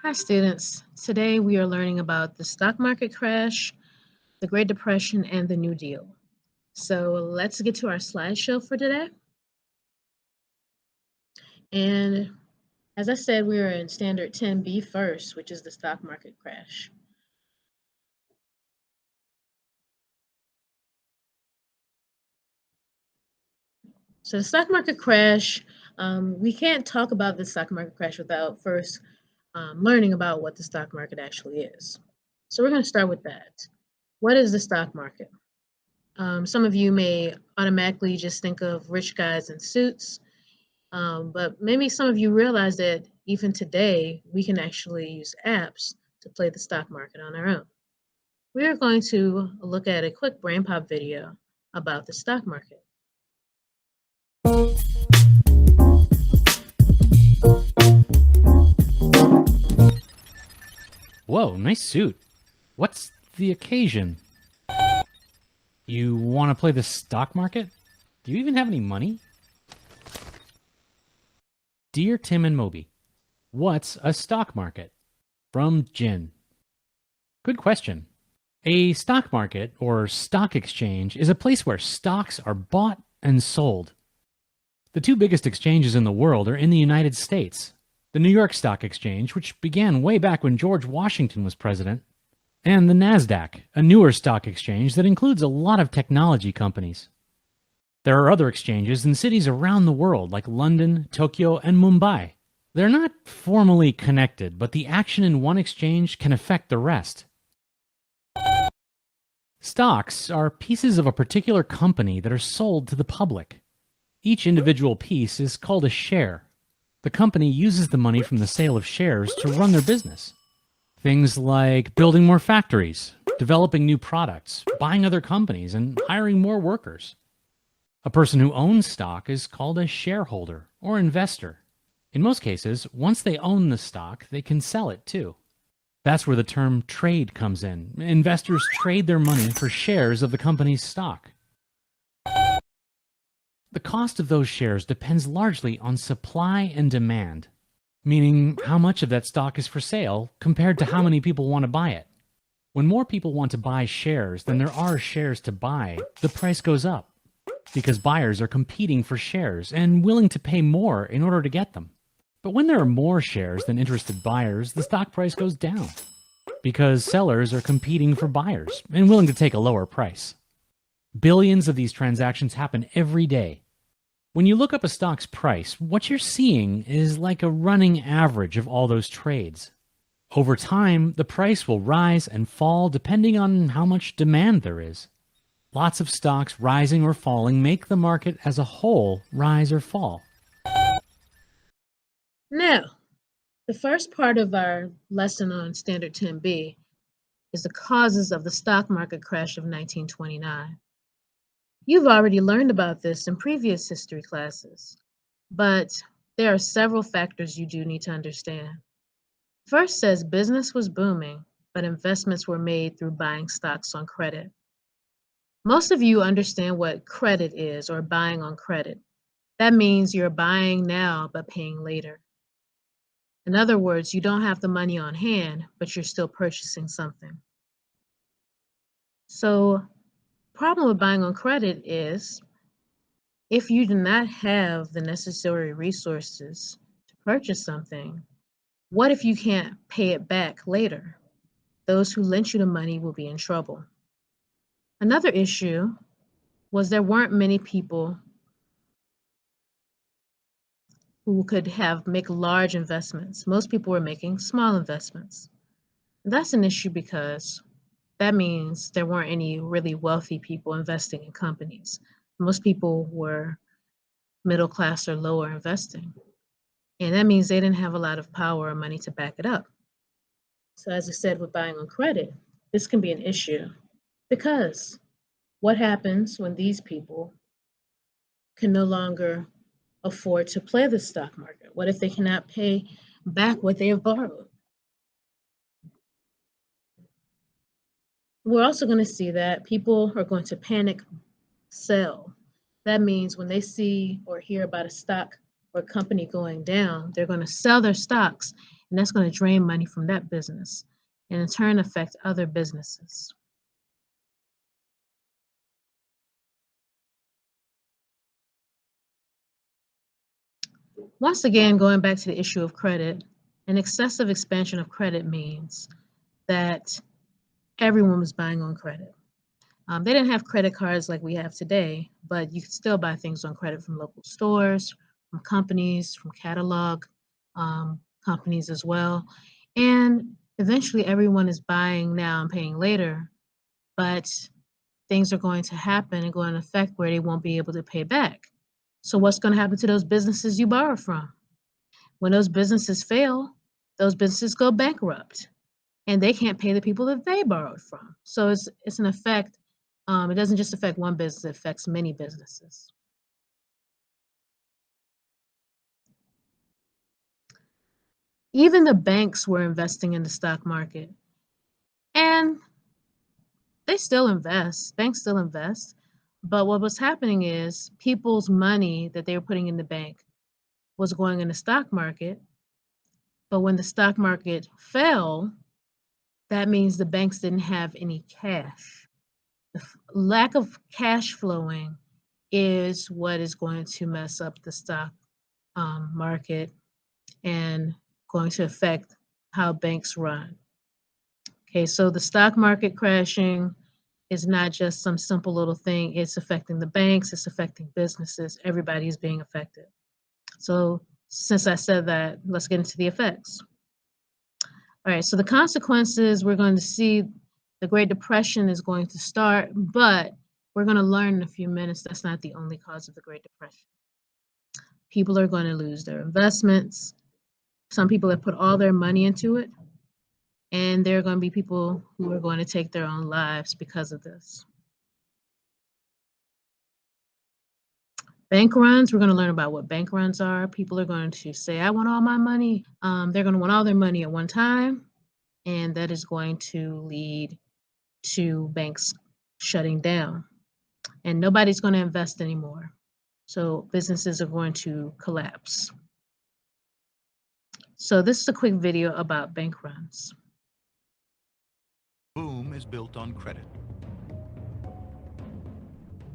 Hi, students. Today we are learning about the stock market crash, the Great Depression, and the New Deal. So let's get to our slideshow for today. And as I said, we are in Standard 10B first, which is the stock market crash. So the stock market crash, we can't talk about the stock market crash without first learning about what the stock market actually is. So we're going to start with that. What is the stock market? Some of you may automatically just think of rich guys in suits, but maybe some of you realize that even today, we can actually use apps to play the stock market on our own. We are going to look at a quick brain pop video about the stock market. Whoa, nice suit. What's the occasion? You want to play the stock market? Do you even have any money? Dear Tim and Moby, what's a stock market? From Jin. Good question. A stock market, or stock exchange, is a place where stocks are bought and sold. The two biggest exchanges in the world are in the United States. The New York Stock Exchange, which began way back when George Washington was president, and the NASDAQ, a newer stock exchange that includes a lot of technology companies. There are other exchanges in cities around the world like London, Tokyo, and Mumbai. They're not formally connected, but the action in one exchange can affect the rest. Stocks are pieces of a particular company that are sold to the public. Each individual piece is called a share. The company uses the money from the sale of shares to run their business. Things like building more factories, developing new products, buying other companies, and hiring more workers. A person who owns stock is called a shareholder or investor. In most cases, once they own the stock, they can sell it too. That's where the term trade comes in. Investors trade their money for shares of the company's stock. The cost of those shares depends largely on supply and demand, meaning how much of that stock is for sale compared to how many people want to buy it. When more people want to buy shares than there are shares to buy, the price goes up, because buyers are competing for shares and willing to pay more in order to get them. But when there are more shares than interested buyers, the stock price goes down, because sellers are competing for buyers and willing to take a lower price. Billions of these transactions happen every day. When you look up a stock's price, what you're seeing is like a running average of all those trades. Over time, the price will rise and fall depending on how much demand there is. Lots of stocks rising or falling make the market as a whole rise or fall. Now, the first part of our lesson on Standard 10B is the causes of the stock market crash of 1929. You've already learned about this in previous history classes, but there are several factors you do need to understand. First says business was booming, but investments were made through buying stocks on credit. Most of you understand what credit is, or buying on credit. That means you're buying now but paying later. In other words, you don't have the money on hand, but you're still purchasing something. So, problem with buying on credit is if you do not have the necessary resources to purchase something, what if you can't pay it back later? Those who lent you the money will be in trouble. Another issue was there weren't many people who could make large investments. Most people were making small investments. That's an issue because that means there weren't any really wealthy people investing in companies. Most people were middle class or lower investing. And that means they didn't have a lot of power or money to back it up. So, as I said, with buying on credit, this can be an issue because what happens when these people can no longer afford to play the stock market? What if they cannot pay back what they have borrowed? We're also going to see that people are going to panic sell. That means when they see or hear about a stock or company going down, they're going to sell their stocks and that's going to drain money from that business and in turn affect other businesses. Once again, going back to the issue of credit, an excessive expansion of credit means that everyone was buying on credit. They didn't have credit cards like we have today, but you could still buy things on credit from local stores, from companies, from catalog companies as well. And eventually everyone is buying now and paying later, but things are going to happen and going to affect where they won't be able to pay back. So what's going to happen to those businesses you borrow from? When those businesses fail, those businesses go bankrupt and they can't pay the people that they borrowed from. So it's an effect. It doesn't just affect one business, it affects many businesses. Even the banks were investing in the stock market, and they still invest. Banks still invest. But what was happening is people's money that they were putting in the bank was going in the stock market. But when the stock market fell, that means the banks didn't have any cash. The lack of cash flowing is what is going to mess up the stock market and going to affect how banks run. Okay, so the stock market crashing is not just some simple little thing. It's affecting the banks, it's affecting businesses, everybody is being affected. So since I said that, let's get into the effects. All right, so the consequences, we're going to see the Great Depression is going to start, but we're going to learn in a few minutes that's not the only cause of the Great Depression. People are going to lose their investments. Some people have put all their money into it, and there are going to be people who are going to take their own lives because of this. Bank runs, we're going to learn about what bank runs are. People are going to say, I want all my money. They're going to want all their money at one time, and that is going to lead to banks shutting down. And nobody's going to invest anymore. So businesses are going to collapse. So this is a quick video about bank runs. Boom is built on credit.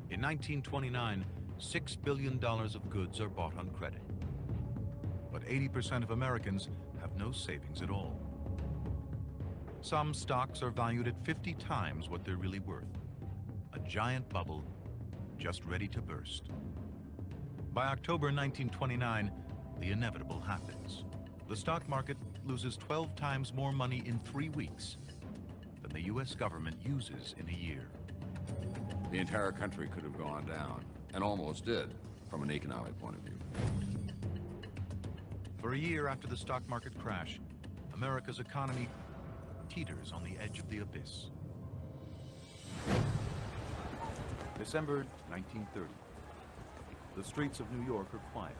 In 1929, $6 billion of goods are bought on credit. But 80% of Americans have no savings at all. Some stocks are valued at 50 times what they're really worth. A giant bubble just ready to burst. By October 1929, the inevitable happens. The stock market loses 12 times more money in 3 weeks than the U.S. government uses in a year. The entire country could have gone down, and almost did, from an economic point of view. For a year after the stock market crash, America's economy teeters on the edge of the abyss. December 1930. The streets of New York are quiet.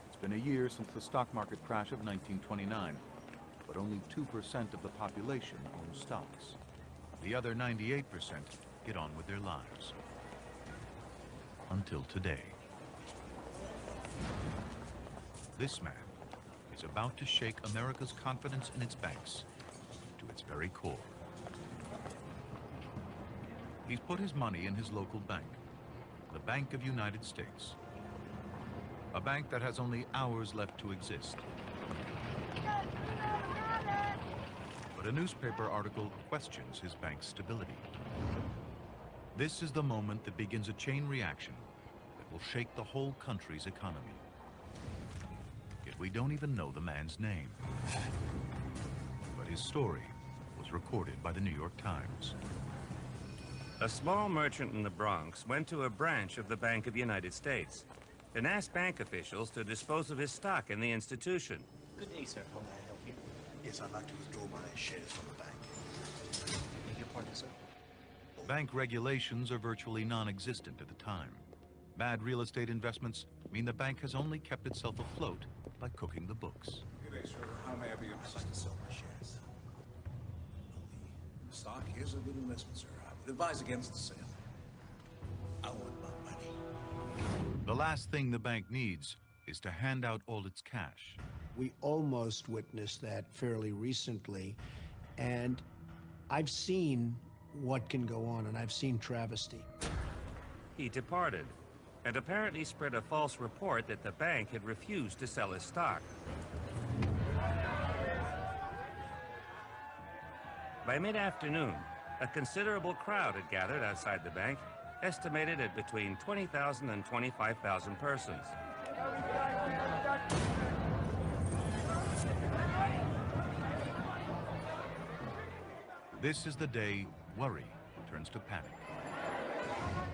It's been a year since the stock market crash of 1929, but only 2% of the population owns stocks. The other 98% get on with their lives. Until today. This man is about to shake America's confidence in its banks to its very core. He's put his money in his local bank, the Bank of United States. A bank that has only hours left to exist. But a newspaper article questions his bank's stability. This is the moment that begins a chain reaction that will shake the whole country's economy. Yet we don't even know the man's name. But his story was recorded by the New York Times. A small merchant in the Bronx went to a branch of the Bank of the United States and asked bank officials to dispose of his stock in the institution. Good day, sir. How may I help you? Yes, I'd like to withdraw my shares from the bank. Beg your pardon, sir. Bank regulations are virtually non-existent at the time. Bad real estate investments mean the bank has only kept itself afloat by cooking the books. Good day, sir. How may I be of assistance? I'd like to sell my shares. The stock is a good investment, sir. I would advise against the sale. I want my money. The last thing the bank needs is to hand out all its cash. We almost witnessed that fairly recently, and I've seen what can go on, and I've seen travesty. He departed, and apparently spread a false report that the bank had refused to sell his stock. By mid-afternoon, a considerable crowd had gathered outside the bank, estimated at between 20,000 and 25,000 persons. This is the day worry turns to panic.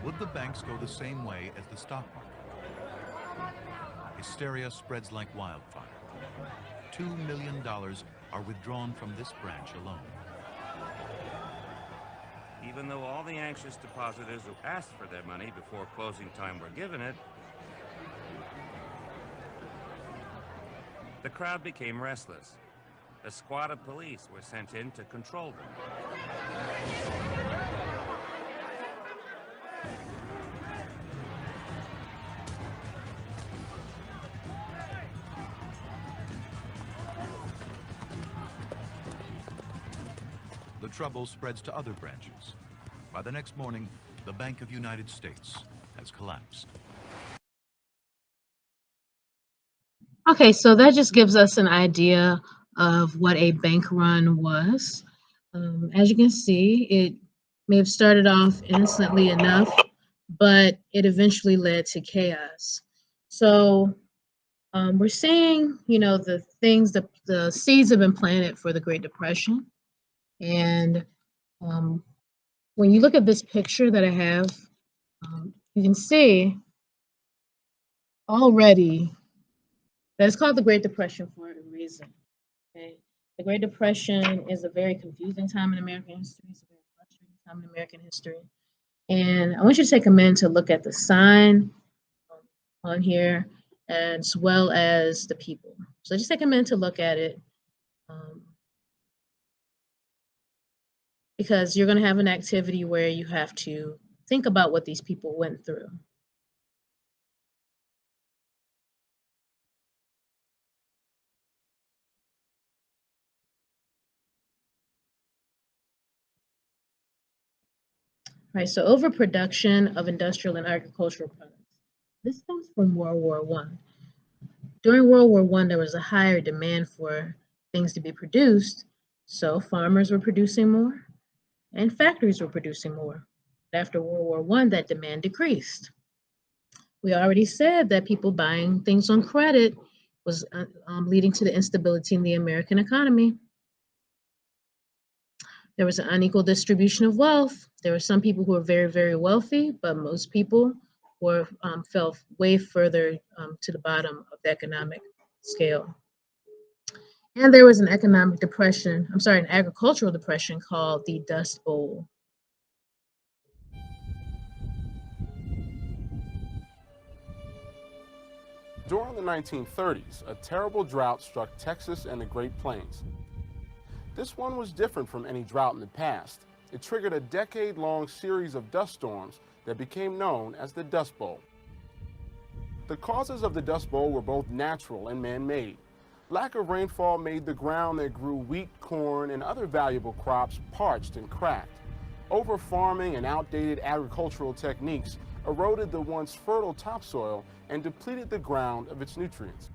Would the banks go the same way as the stock market? Hysteria spreads like wildfire. $2 million are withdrawn from this branch alone. Even though all the anxious depositors who asked for their money before closing time were given it, the crowd became restless. A squad of police were sent in to control them. The trouble spreads to other branches. By the next morning, the Bank of United States has collapsed. Okay, so that just gives us an idea of what a bank run was. As you can see, it may have started off innocently enough, but it eventually led to chaos. So we're seeing, the things, the seeds have been planted for the Great Depression. And when you look at this picture that I have, you can see already that it's called the Great Depression for a reason. Okay? The Great Depression is a very confusing time in American history. It's a very frustrating time in American history. And I want you to take a minute to look at the sign on here as well as the people. So just take a minute to look at it. Because you're going to have an activity where you have to think about what these people went through. Right, so overproduction of industrial and agricultural products. This comes from World War I. During World War I, there was a higher demand for things to be produced, so farmers were producing more and factories were producing more. After World War I, that demand decreased. We already said that people buying things on credit was leading to the instability in the American economy. There was an unequal distribution of wealth. There were some people who were very, very wealthy, but most people fell way further to the bottom of the economic scale. And there was an an agricultural depression called the Dust Bowl. During the 1930s, a terrible drought struck Texas and the Great Plains. This one was different from any drought in the past. It triggered a decade-long series of dust storms that became known as the Dust Bowl. The causes of the Dust Bowl were both natural and man-made. Lack of rainfall made the ground that grew wheat, corn, and other valuable crops parched and cracked. Over-farming and outdated agricultural techniques eroded the once fertile topsoil and depleted the ground of its nutrients.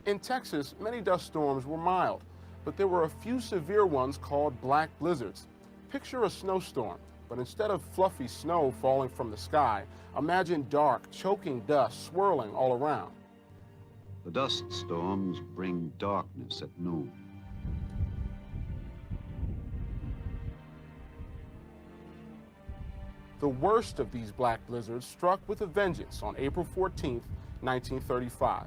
In Texas, many dust storms were mild, but there were a few severe ones called black blizzards. Picture a snowstorm, but instead of fluffy snow falling from the sky, imagine dark, choking dust swirling all around. The dust storms bring darkness at noon. The worst of these black blizzards struck with a vengeance on April 14, 1935.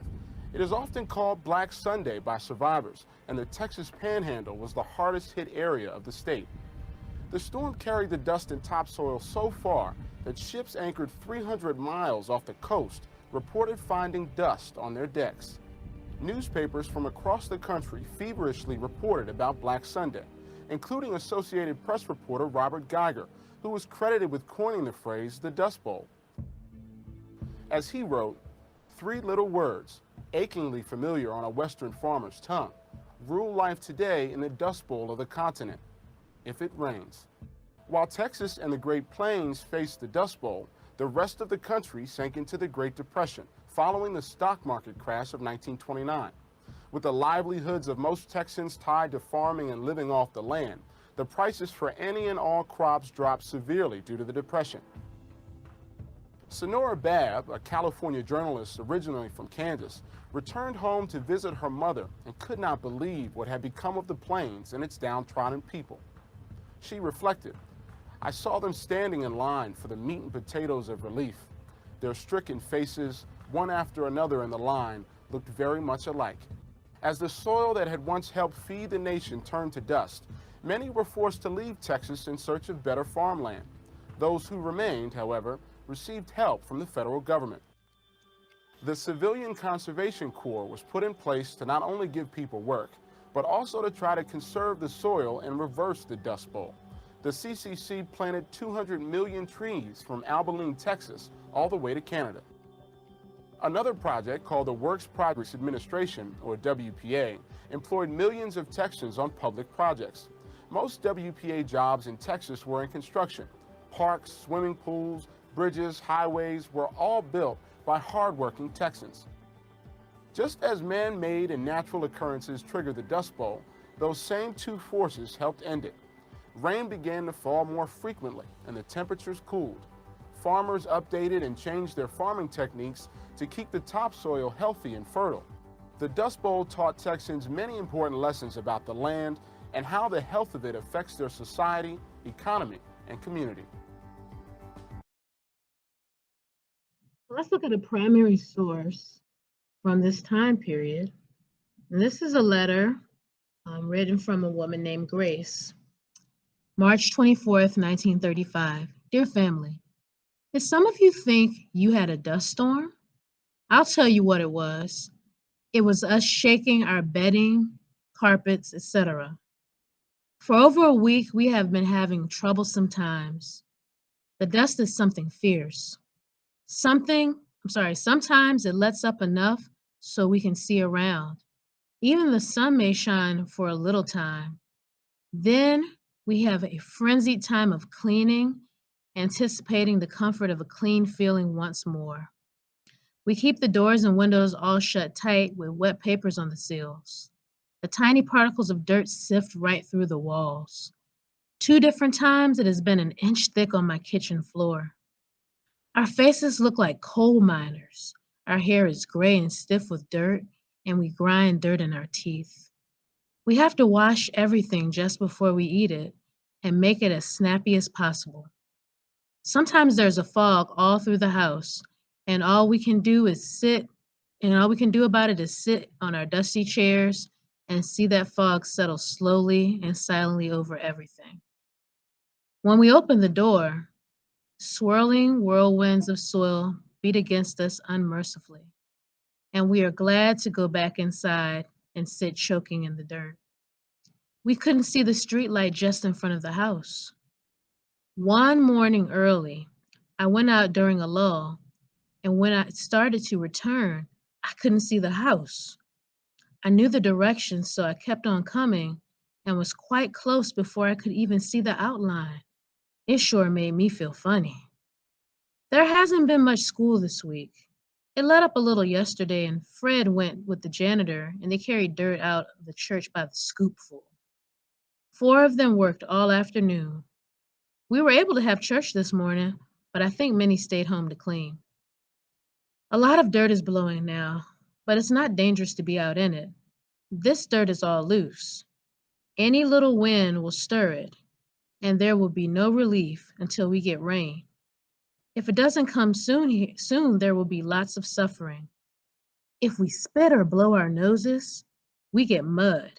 It is often called Black Sunday by survivors, and the Texas Panhandle was the hardest hit area of the state. The storm carried the dust and topsoil so far that ships anchored 300 miles off the coast reported finding dust on their decks. Newspapers from across the country feverishly reported about Black Sunday, including Associated Press reporter Robert Geiger, who was credited with coining the phrase the Dust Bowl. As he wrote, 3 little words, achingly familiar on a Western farmer's tongue, rule life today in the Dust Bowl of the continent, if it rains. While Texas and the Great Plains faced the Dust Bowl, the rest of the country sank into the Great Depression following the stock market crash of 1929. With the livelihoods of most Texans tied to farming and living off the land, the prices for any and all crops dropped severely due to the Depression. Sonora Babb, a California journalist originally from Kansas, returned home to visit her mother and could not believe what had become of the plains and its downtrodden people. She reflected, "I saw them standing in line for the meat and potatoes of relief. Their stricken faces, one after another in the line, looked very much alike. As the soil that had once helped feed the nation turned to dust, many were forced to leave Texas in search of better farmland. Those who remained, however, received help from the federal government." The Civilian Conservation Corps was put in place to not only give people work, but also to try to conserve the soil and reverse the Dust Bowl. The CCC planted 200 million trees from Abilene, Texas, all the way to Canada. Another project called the Works Progress Administration, or WPA, employed millions of Texans on public projects. Most WPA jobs in Texas were in construction. Parks, swimming pools, bridges, highways were all built by hardworking Texans. Just as man-made and natural occurrences triggered the Dust Bowl, those same two forces helped end it. Rain began to fall more frequently and the temperatures cooled. Farmers updated and changed their farming techniques to keep the topsoil healthy and fertile. The Dust Bowl taught Texans many important lessons about the land and how the health of it affects their society, economy, and community. Let's look at a primary source from this time period. And this is a letter written from a woman named Grace. March 24th, 1935. Dear family, did some of you think you had a dust storm? I'll tell you what it was. It was us shaking our bedding, carpets, etc. For over a week, we have been having troublesome times. The dust is something fierce. Sometimes it lets up enough so we can see around. Even the sun may shine for a little time. Then we have a frenzied time of cleaning, anticipating the comfort of a clean feeling once more. We keep the doors and windows all shut tight with wet papers on the seals. The tiny particles of dirt sift right through the walls. 2 different times it has been an inch thick on my kitchen floor. Our faces look like coal miners. Our hair is gray and stiff with dirt, and we grind dirt in our teeth. We have to wash everything just before we eat it and make it as snappy as possible. Sometimes there's a fog all through the house, and all we can do about it is sit on our dusty chairs and see that fog settle slowly and silently over everything. When we open the door, swirling whirlwinds of soil beat against us unmercifully, and we are glad to go back inside and sit choking in the dirt. We couldn't see the street light just in front of the house. One morning early, I went out during a lull, and when I started to return, I couldn't see the house. I knew the direction, so I kept on coming and was quite close before I could even see the outline. It sure made me feel funny. There hasn't been much school this week. It let up a little yesterday, and Fred went with the janitor, and they carried dirt out of the church by the scoopful. 4 of them worked all afternoon. We were able to have church this morning, but I think many stayed home to clean. A lot of dirt is blowing now, but it's not dangerous to be out in it. This dirt is all loose. Any little wind will stir it, and there will be no relief until we get rain. If it doesn't come soon, there will be lots of suffering. If we spit or blow our noses, we get mud.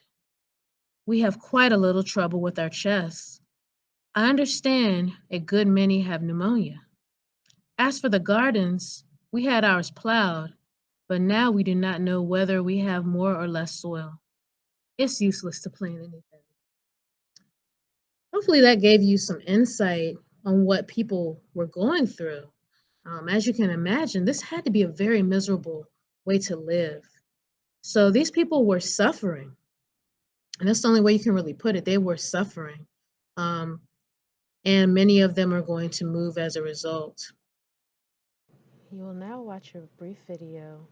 We have quite a little trouble with our chests. I understand a good many have pneumonia. As for the gardens, we had ours plowed, but now we do not know whether we have more or less soil. It's useless to plant anything. Hopefully that gave you some insight on what people were going through. As you can imagine, this had to be a very miserable way to live. So these people were suffering. And that's the only way you can really put it. They were suffering. And many of them are going to move as a result. You will now watch a brief video,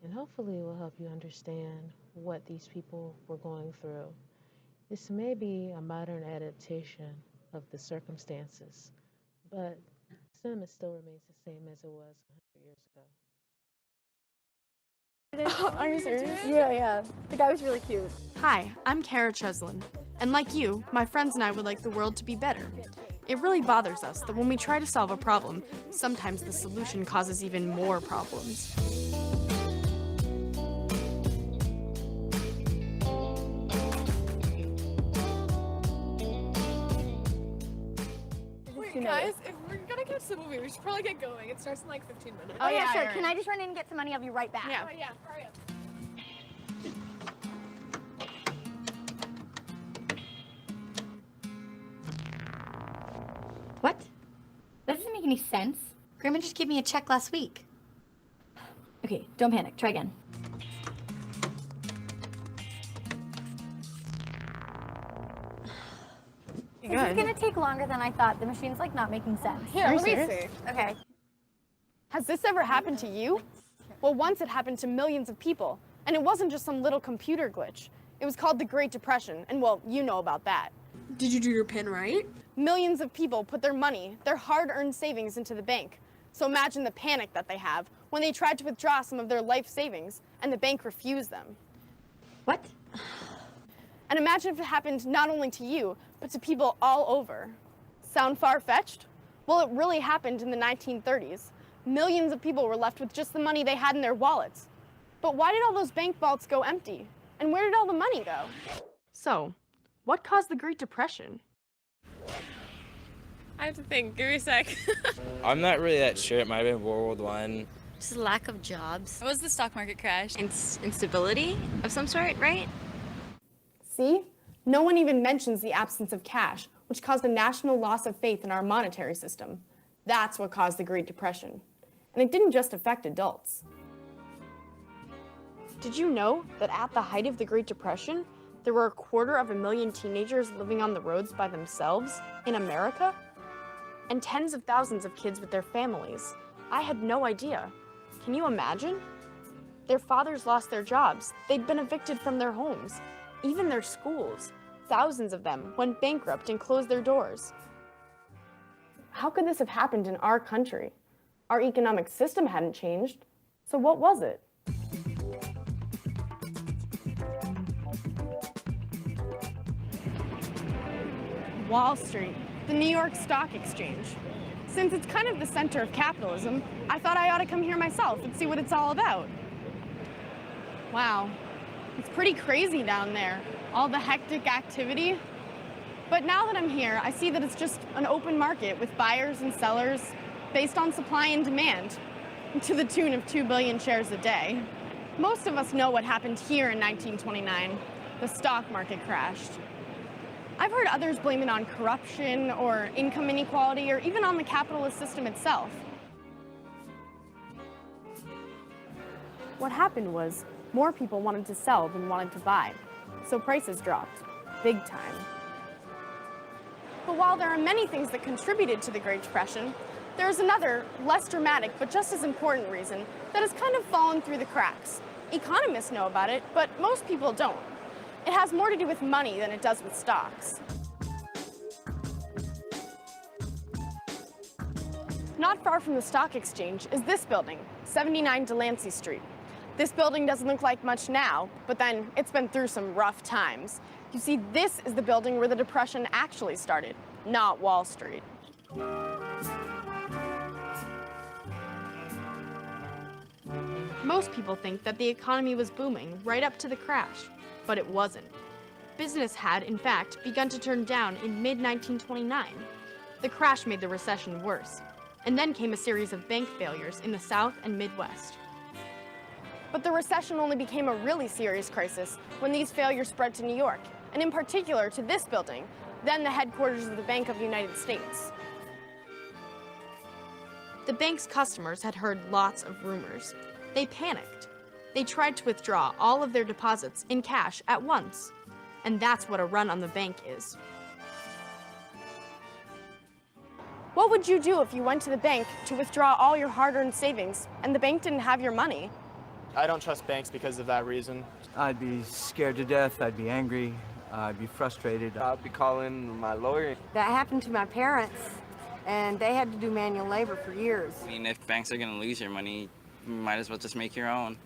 and hopefully it will help you understand what these people were going through. This may be a modern adaptation of the circumstances, but sentiment still remains the same as it was 100 years ago. Are you serious? Yeah. The guy was really cute. Hi, I'm Kara Cheslin, and like you, my friends and I would like the world to be better. It really bothers us that when we try to solve a problem, sometimes the solution causes even more problems. Wait, guys, if we're gonna catch the movie, we should probably get going. It starts in like 15 minutes. Oh yeah, sure. Can I just run in and get some money? I'll be right back. Yeah. Oh, yeah, hurry up. What? That doesn't make any sense. Grandma just gave me a check last week. Okay, don't panic. Try again. This is gonna take longer than I thought. The machine's like not making sense. Here, let me see. Okay. Has this ever happened to you? Well, once it happened to millions of people, and it wasn't just some little computer glitch. It was called the Great Depression, and well, you know about that. Did you do your pin right? Millions of people put their money, their hard-earned savings into the bank. So imagine the panic that they have when they tried to withdraw some of their life savings, and the bank refused them. What? And imagine if it happened not only to you, but to people all over. Sound far-fetched? Well, it really happened in the 1930s. Millions of people were left with just the money they had in their wallets. But why did all those bank vaults go empty? And where did all the money go? So, what caused the Great Depression? I have to think. Give me a sec. I'm not really that sure. It might have been World War I. Just lack of jobs. It was the stock market crash. Instability of some sort, right? See? No one even mentions the absence of cash, which caused a national loss of faith in our monetary system. That's what caused the Great Depression. And it didn't just affect adults. Did you know that at the height of the Great Depression, there were 250,000 teenagers living on the roads by themselves in America? And tens of thousands of kids with their families. I had no idea. Can you imagine? Their fathers lost their jobs. They'd been evicted from their homes, even their schools. Thousands of them went bankrupt and closed their doors. How could this have happened in our country? Our economic system hadn't changed. So what was it? Wall Street, the New York Stock Exchange. Since it's kind of the center of capitalism, I thought I ought to come here myself and see what it's all about. Wow, it's pretty crazy down there, all the hectic activity. But now that I'm here, I see that it's just an open market with buyers and sellers based on supply and demand, to the tune of 2 billion shares a day. Most of us know what happened here in 1929. The stock market crashed. I've heard others blame it on corruption or income inequality or even on the capitalist system itself. What happened was more people wanted to sell than wanted to buy, so prices dropped, big time. But while there are many things that contributed to the Great Depression, there's another, less dramatic but just as important reason that has kind of fallen through the cracks. Economists know about it, but most people don't. It has more to do with money than it does with stocks. Not far from the stock exchange is this building, 79 Delancey Street. This building doesn't look like much now, but then it's been through some rough times. You see, this is the building where the Depression actually started, not Wall Street. Most people think that the economy was booming right up to the crash, but it wasn't. Business had, in fact, begun to turn down in mid-1929. The crash made the recession worse, and then came a series of bank failures in the South and Midwest. But the recession only became a really serious crisis when these failures spread to New York, and in particular to this building, then the headquarters of the Bank of the United States. The bank's customers had heard lots of rumors. They panicked. They tried to withdraw all of their deposits in cash at once. And that's what a run on the bank is. What would you do if you went to the bank to withdraw all your hard-earned savings and the bank didn't have your money? I don't trust banks because of that reason. I'd be scared to death. I'd be angry. I'd be frustrated. I'd be calling my lawyer. That happened to my parents, and they had to do manual labor for years. I mean, if banks are going to lose your money, you might as well just make your own.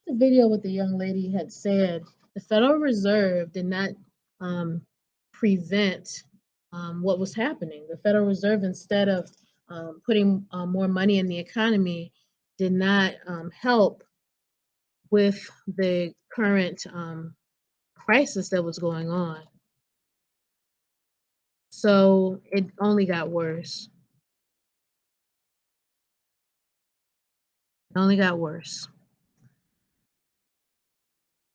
The video what the young lady had said, the Federal Reserve did not prevent what was happening. The Federal Reserve, instead of putting more money in the economy, did not help with the current crisis that was going on. So it only got worse. It only got worse.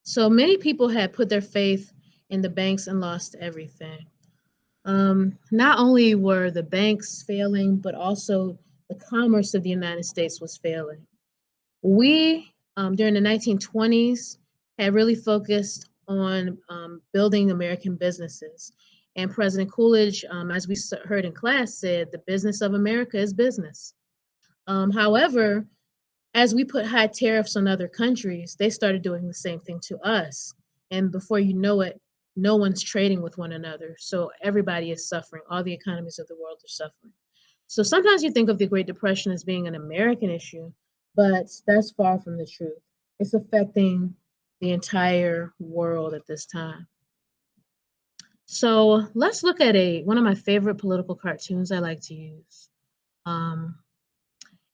So many people had put their faith in the banks and lost everything. Not only were the banks failing, but also the commerce of the United States was failing. We, during the 1920s, had really focused on building American businesses. And President Coolidge, as we heard in class, said, the business of America is business. However, as we put high tariffs on other countries, they started doing the same thing to us. And before you know it, no one's trading with one another. So everybody is suffering. All the economies of the world are suffering. So sometimes you think of the Great Depression as being an American issue, but that's far from the truth. It's affecting the entire world at this time. So let's look at one of my favorite political cartoons I like to use.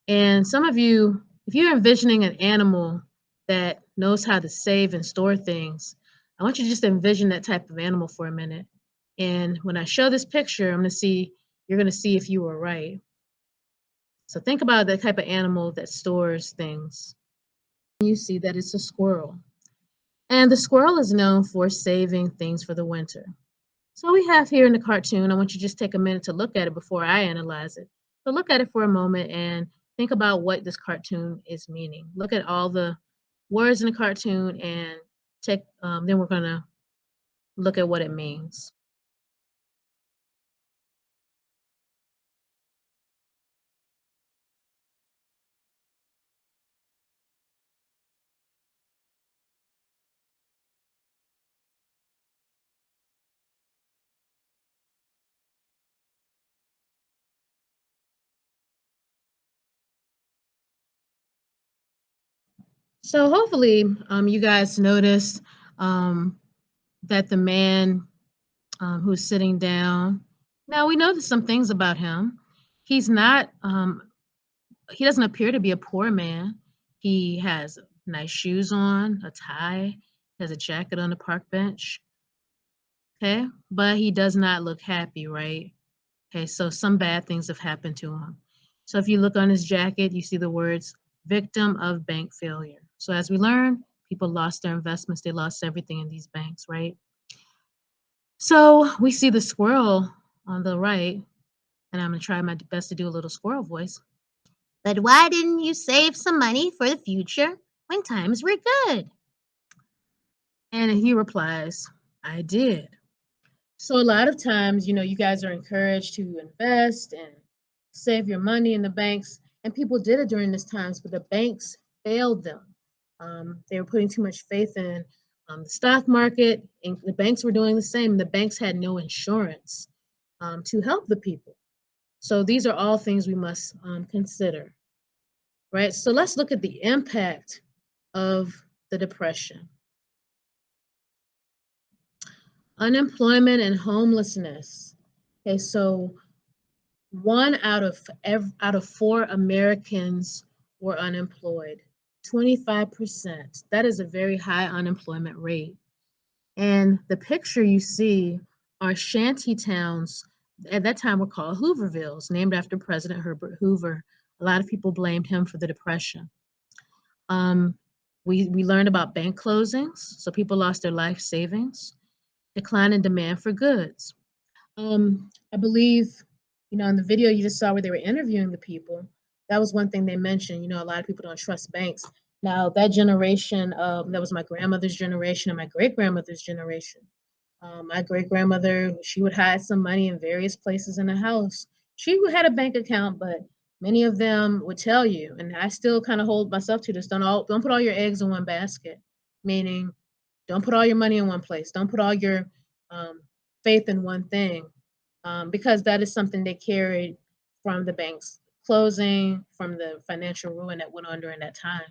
And some of you, if you're envisioning an animal that knows how to save and store things, I want you to just envision that type of animal for a minute. And when I show this picture, you're going to see if you were right. So think about the type of animal that stores things. You see that it's a squirrel. And the squirrel is known for saving things for the winter. So we have here in the cartoon, I want you to just take a minute to look at it before I analyze it. So look at it for a moment and think about what this cartoon is meaning. Look at all the words in the cartoon and then we're going to look at what it means. So hopefully you guys noticed that the man who's sitting down, now we know some things about him. He's not, he doesn't appear to be a poor man. He has nice shoes on, a tie, has a jacket on the park bench. Okay, but he does not look happy, right? Okay, so some bad things have happened to him. So if you look on his jacket, you see the words, victim of bank failure. So as we learn, people lost their investments, they lost everything in these banks, right? So we see the squirrel on the right, and I'm gonna try my best to do a little squirrel voice. But why didn't you save some money for the future when times were good? And he replies, I did. So a lot of times, you guys are encouraged to invest and save your money in the banks, and people did it during these times, but the banks failed them. They were putting too much faith in the stock market, and the banks were doing the same. The banks had no insurance to help the people. So these are all things we must consider, right? So let's look at the impact of the Depression. Unemployment and homelessness. Okay, so 1 out of 4 Americans were unemployed. 25%. That is a very high unemployment rate. And the picture you see are shanty towns, at that time were called Hoovervilles, named after President Herbert Hoover. A lot of people blamed him for the Depression. We learned about bank closings, so people lost their life savings, decline in demand for goods. I believe, in the video you just saw where they were interviewing the people, that was one thing they mentioned. A lot of people don't trust banks Now, that generation, that was my grandmother's generation and my great-grandmother's generation. My great-grandmother, she would hide some money in various places in the house. She had a bank account, but many of them would tell you, and I still kind of hold myself to this, don't put all your eggs in one basket, meaning don't put all your money in one place. Don't put all your faith in one thing, because that is something they carried from the bank's closing, from the financial ruin that went on during that time.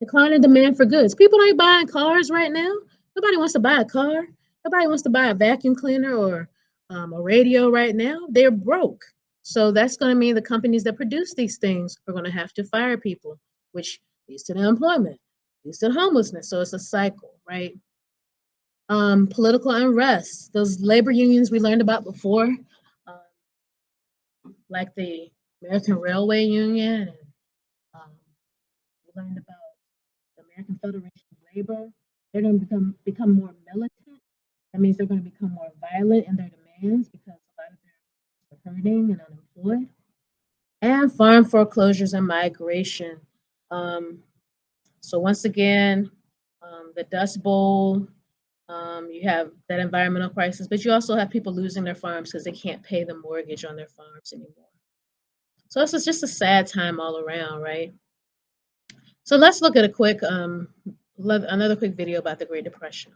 Decline in demand for goods. People ain't buying cars right now. Nobody wants to buy a car. Nobody wants to buy a vacuum cleaner or a radio right now. They're broke. So that's going to mean the companies that produce these things are going to have to fire people, which leads to the unemployment, leads to homelessness. So it's a cycle, right? Political unrest. Those labor unions we learned about before, like the American Railway Union, and we learned about the American Federation of Labor. They're going to become more militant. That means they're going to become more violent in their demands because a lot of them are hurting and unemployed. And farm foreclosures and migration. So once again, the Dust Bowl, you have that environmental crisis, but you also have people losing their farms because they can't pay the mortgage on their farms anymore. So this is just a sad time all around, right? So let's look at a quick, another quick video about the Great Depression.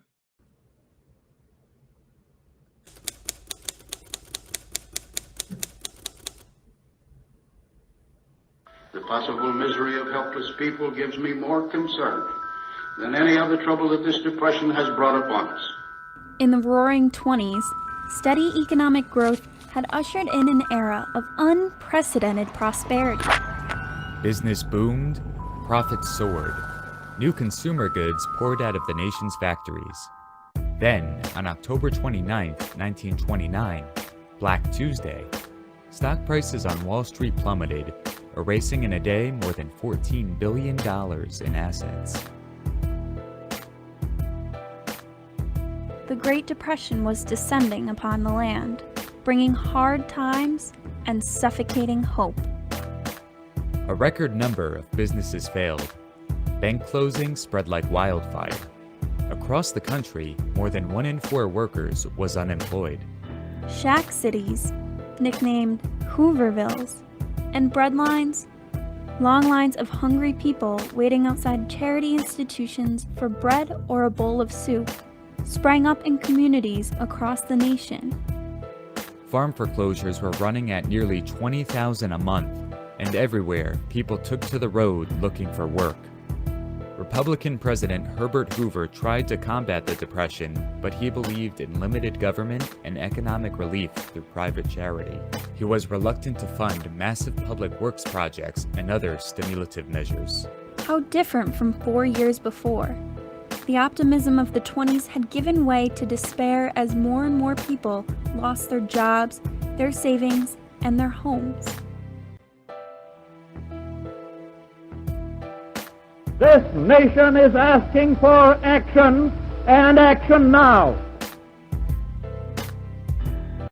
The possible misery of helpless people gives me more concern than any other trouble that this depression has brought upon us. In the roaring 20s, steady economic growth had ushered in an era of unprecedented prosperity. Business boomed, profits soared. New consumer goods poured out of the nation's factories. Then, on October 29, 1929, Black Tuesday, stock prices on Wall Street plummeted, erasing in a day more than $14 billion in assets. The Great Depression was descending upon the land, bringing hard times and suffocating hope. A record number of businesses failed. Bank closings spread like wildfire. Across the country, more than 1 in 4 workers was unemployed. Shack cities, nicknamed Hoovervilles, and breadlines, long lines of hungry people waiting outside charity institutions for bread or a bowl of soup, sprang up in communities across the nation. Farm foreclosures were running at nearly 20,000 a month, and everywhere people took to the road looking for work. Republican President Herbert Hoover tried to combat the Depression, but he believed in limited government and economic relief through private charity. He was reluctant to fund massive public works projects and other stimulative measures. How different from 4 years before. The optimism of the 20s had given way to despair as more and more people lost their jobs, their savings, and their homes. This nation is asking for action, and action now. All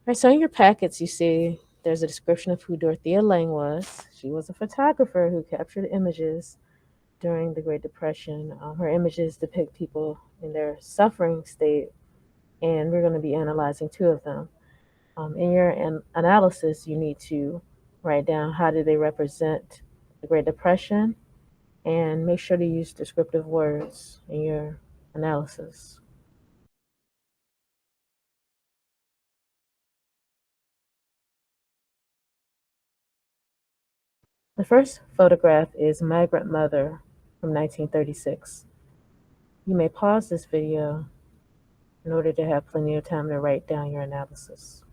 right, so in your packets, you see there's a description of who Dorothea Lange was. She was a photographer who captured images during the Great Depression. Her images depict people in their suffering state, and we're going to be analyzing 2 of them. In your analysis, you need to write down how do they represent the Great Depression, and make sure to use descriptive words in your analysis. The first photograph is Migrant Mother from 1936. You may pause this video in order to have plenty of time to write down your analysis.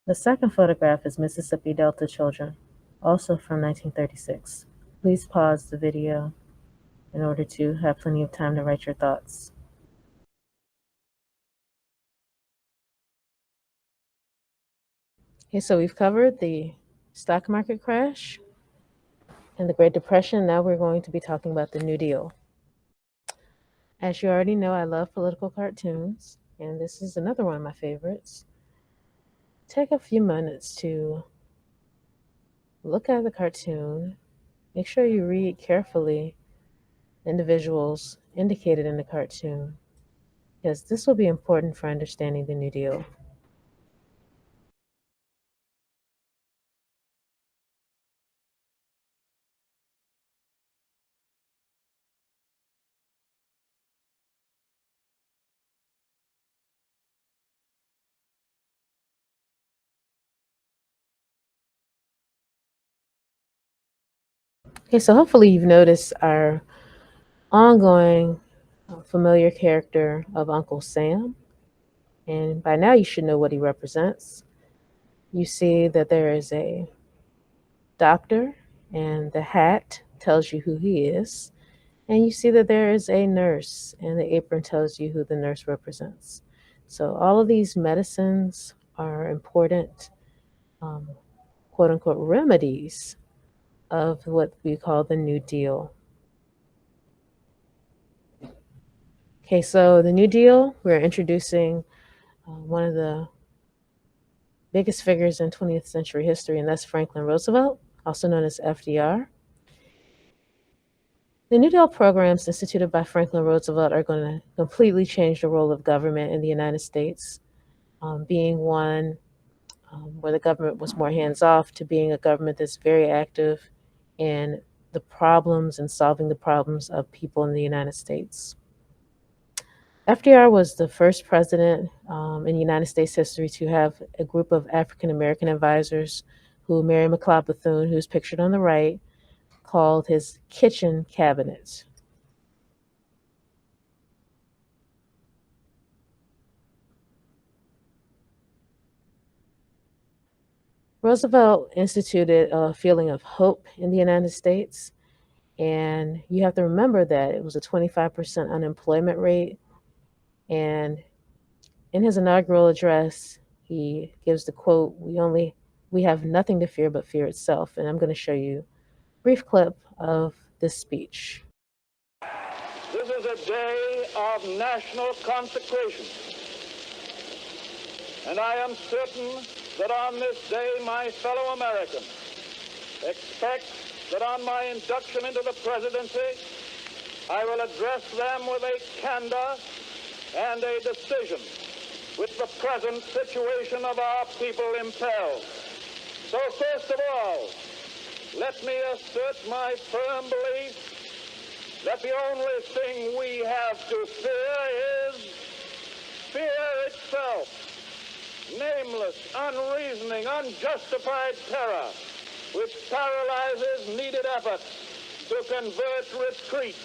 The second photograph is Mississippi Delta children, also from 1936. Please pause the video in order to have plenty of time to write your thoughts. Okay, so we've covered the stock market crash and the Great Depression. Now we're going to be talking about the New Deal. As you already know, I love political cartoons. and this is another one of my favorites. Take a few minutes to look at the cartoon. Make sure you read carefully individuals indicated in the cartoon, because this will be important for understanding the New Deal. Okay, so hopefully you've noticed our ongoing familiar character of Uncle Sam. And by now you should know what he represents. You see that there is a doctor, and the hat tells you who he is. And you see that there is a nurse, and the apron tells you who the nurse represents. So all of these medicines are important, quote unquote, remedies of what we call the New Deal. Okay, so the New Deal, we're introducing one of the biggest figures in 20th century history, and that's Franklin Roosevelt, also known as FDR. The New Deal programs instituted by Franklin Roosevelt are going to completely change the role of government in the United States, being one where the government was more hands-off to being a government that's very active in the problems and solving the problems of people in the United States. FDR was the first president in United States history to have a group of African-American advisors who Mary McLeod Bethune, who's pictured on the right, called his kitchen cabinet. Roosevelt instituted a feeling of hope in the United States, and you have to remember that it was a 25% unemployment rate. And in his inaugural address, he gives the quote, we have nothing to fear but fear itself. And I'm going to show you a brief clip of this speech. This is a day of national consecration, and I am certain that on this day my fellow Americans expect that on my induction into the presidency, I will address them with a candor and a decision which the present situation of our people impels. So first of all, let me assert my firm belief that the only thing we have to fear is fear itself. Nameless, unreasoning, unjustified terror which paralyzes needed efforts to convert retreat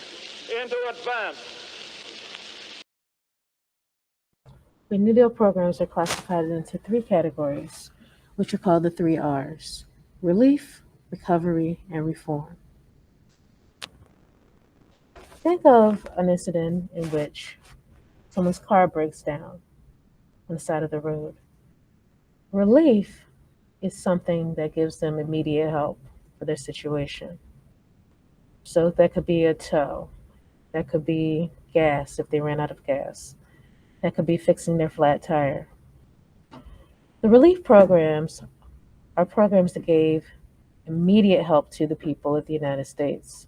into advance. The New Deal programs are classified into three categories, which are called the 3 R's: relief, recovery, and reform. Think of an incident in which someone's car breaks down on the side of the road. Relief is something that gives them immediate help for their situation. So that could be a tow, that could be gas if they ran out of gas, that could be fixing their flat tire. The relief programs are programs that gave immediate help to the people of the United States.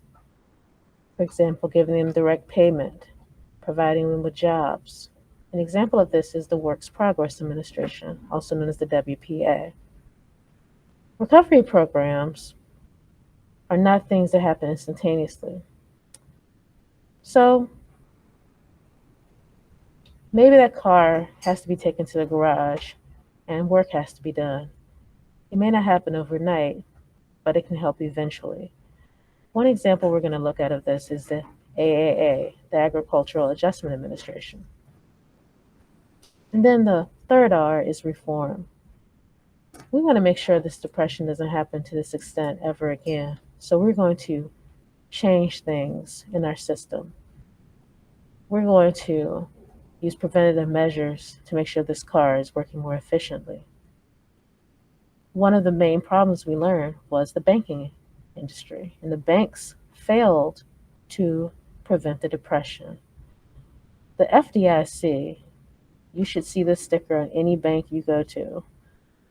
For example, giving them direct payment, providing them with jobs. An example of this is the Works Progress Administration, also known as the WPA. Recovery programs are not things that happen instantaneously. So maybe that car has to be taken to the garage and work has to be done. It may not happen overnight, but it can help eventually. One example we're going to look at of this is the AAA, the Agricultural Adjustment Administration. And then the third R is reform. We want to make sure this depression doesn't happen to this extent ever again. So we're going to change things in our system. We're going to use preventative measures to make sure this car is working more efficiently. One of the main problems we learned was the banking industry, and the banks failed to prevent the depression. The FDIC you should see this sticker on any bank you go to,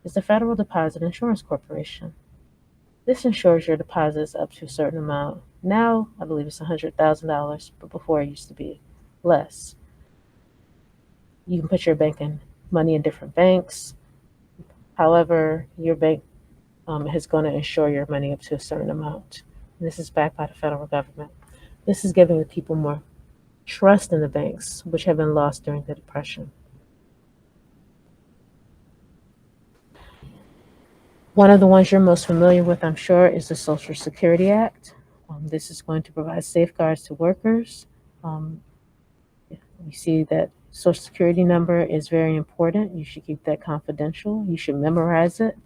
is the Federal Deposit Insurance Corporation. This insures your deposits up to a certain amount. Now, I believe it's $100,000, but before it used to be less. You can put your money in different banks. However, your bank is going to insure your money up to a certain amount. And this is backed by the federal government. This is giving the people more trust in the banks, which have been lost during the Depression. One of the ones you're most familiar with, I'm sure, is the Social Security Act. This is going to provide safeguards to workers. We see that Social Security number is very important. You should keep that confidential. You should memorize it.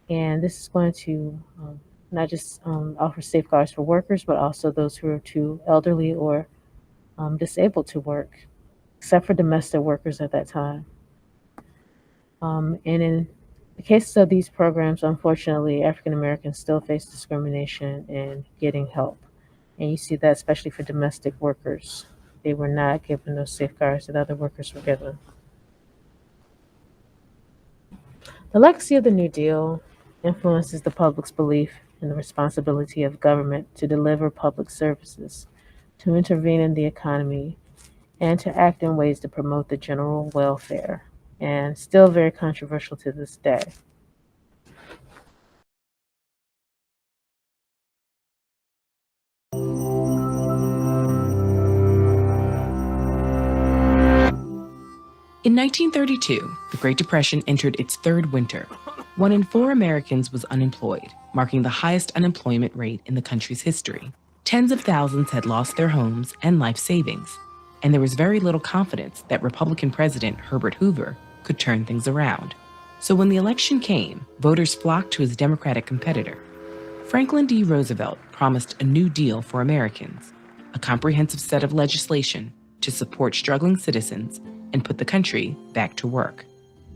And this is going to not just offer safeguards for workers, but also those who are too elderly or disabled to work, except for domestic workers at that time. And in the cases of these programs, unfortunately, African Americans still face discrimination in getting help. And you see that especially for domestic workers. They were not given those safeguards that other workers were given. The legacy of the New Deal influences the public's belief in the responsibility of government to deliver public services, to intervene in the economy, and to act in ways to promote the general welfare, and still very controversial to this day. In 1932, the Great Depression entered its third winter. 1 in 4 Americans was unemployed, marking the highest unemployment rate in the country's history. Tens of thousands had lost their homes and life savings, and there was very little confidence that Republican President Herbert Hoover could turn things around. So when the election came, voters flocked to his Democratic competitor. Franklin D. Roosevelt promised a New Deal for Americans, a comprehensive set of legislation to support struggling citizens and put the country back to work.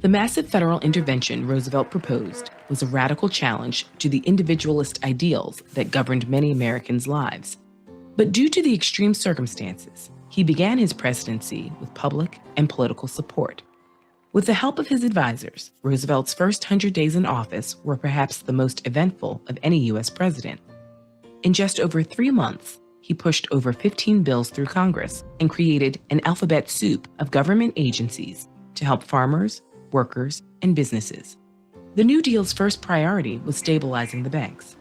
The massive federal intervention Roosevelt proposed was a radical challenge to the individualist ideals that governed many Americans' lives. But due to the extreme circumstances, he began his presidency with public and political support. With the help of his advisors, Roosevelt's first 100 days in office were perhaps the most eventful of any U.S. president. In just over 3 months, he pushed over 15 bills through Congress and created an alphabet soup of government agencies to help farmers, workers, and businesses. The New Deal's first priority was stabilizing the banks.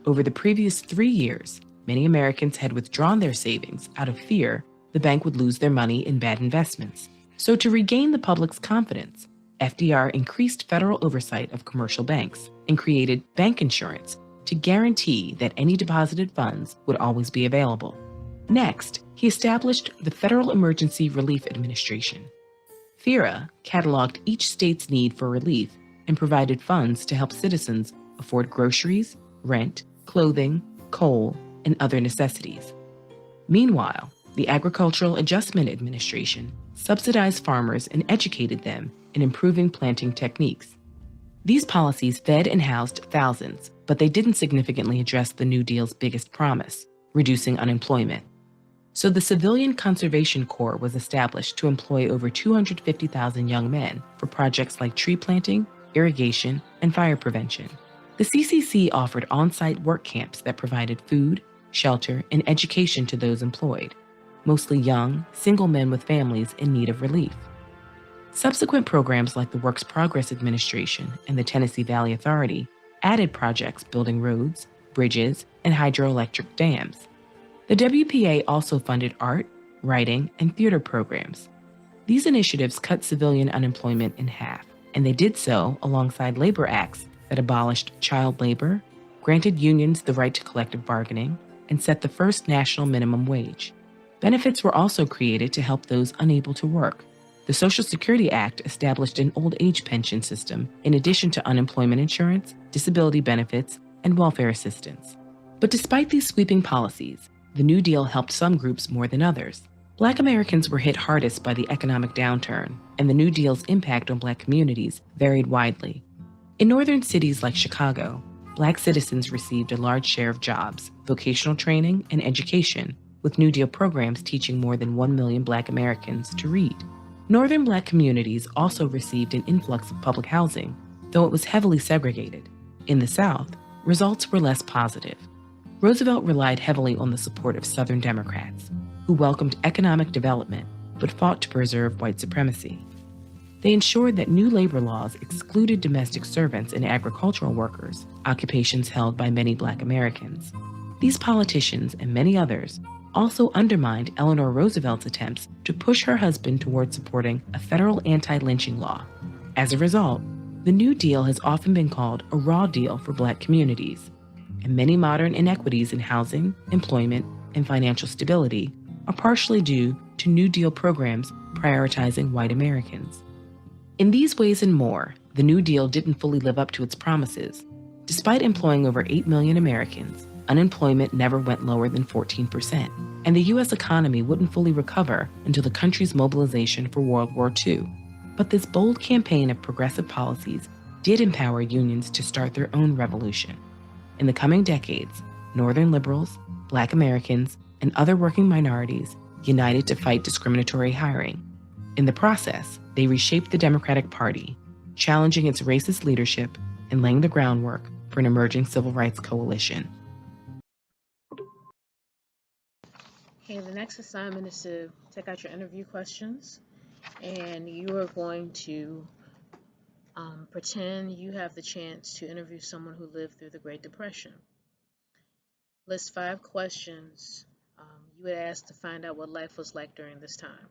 Over the previous 3 years, many Americans had withdrawn their savings out of fear the bank would lose their money in bad investments. So to regain the public's confidence, FDR increased federal oversight of commercial banks and created bank insurance to guarantee that any deposited funds would always be available. Next, he established the Federal Emergency Relief Administration. FERA cataloged each state's need for relief and provided funds to help citizens afford groceries, rent, clothing, coal, and other necessities. Meanwhile, the Agricultural Adjustment Administration subsidized farmers and educated them in improving planting techniques. These policies fed and housed thousands, but they didn't significantly address the New Deal's biggest promise, reducing unemployment. So the Civilian Conservation Corps was established to employ over 250,000 young men for projects like tree planting, irrigation, and fire prevention. The CCC offered on-site work camps that provided food, shelter, and education to those employed, mostly young, single men with families in need of relief. Subsequent programs like the Works Progress Administration and the Tennessee Valley Authority added projects building roads, bridges, and hydroelectric dams. The WPA also funded art, writing, and theater programs. These initiatives cut civilian unemployment in half, and they did so alongside labor acts that abolished child labor, granted unions the right to collective bargaining, and set the first national minimum wage. Benefits were also created to help those unable to work. The Social Security Act established an old age pension system in addition to unemployment insurance, disability benefits, and welfare assistance. But despite these sweeping policies, the New Deal helped some groups more than others. Black Americans were hit hardest by the economic downturn, and the New Deal's impact on Black communities varied widely. In northern cities like Chicago, Black citizens received a large share of jobs, vocational training, and education, with New Deal programs teaching more than 1 million Black Americans to read. Northern Black communities also received an influx of public housing, though it was heavily segregated. In the South, results were less positive. Roosevelt relied heavily on the support of Southern Democrats, who welcomed economic development but fought to preserve white supremacy. They ensured that new labor laws excluded domestic servants and agricultural workers, occupations held by many Black Americans. These politicians and many others also undermined Eleanor Roosevelt's attempts to push her husband toward supporting a federal anti-lynching law. As a result, the New Deal has often been called a raw deal for Black communities, and many modern inequities in housing, employment, and financial stability are partially due to New Deal programs prioritizing white Americans. In these ways and more, the New Deal didn't fully live up to its promises. Despite employing over 8 million Americans, unemployment never went lower than 14%, and the U.S. economy wouldn't fully recover until the country's mobilization for World War II. But this bold campaign of progressive policies did empower unions to start their own revolution. In the coming decades, Northern liberals, Black Americans, and other working minorities united to fight discriminatory hiring. In the process, they reshaped the Democratic Party, challenging its racist leadership and laying the groundwork for an emerging civil rights coalition. Okay, the next assignment is to take out your interview questions, and you are going to pretend you have the chance to interview someone who lived through the Great Depression. List 5 questions you would ask to find out what life was like during this time.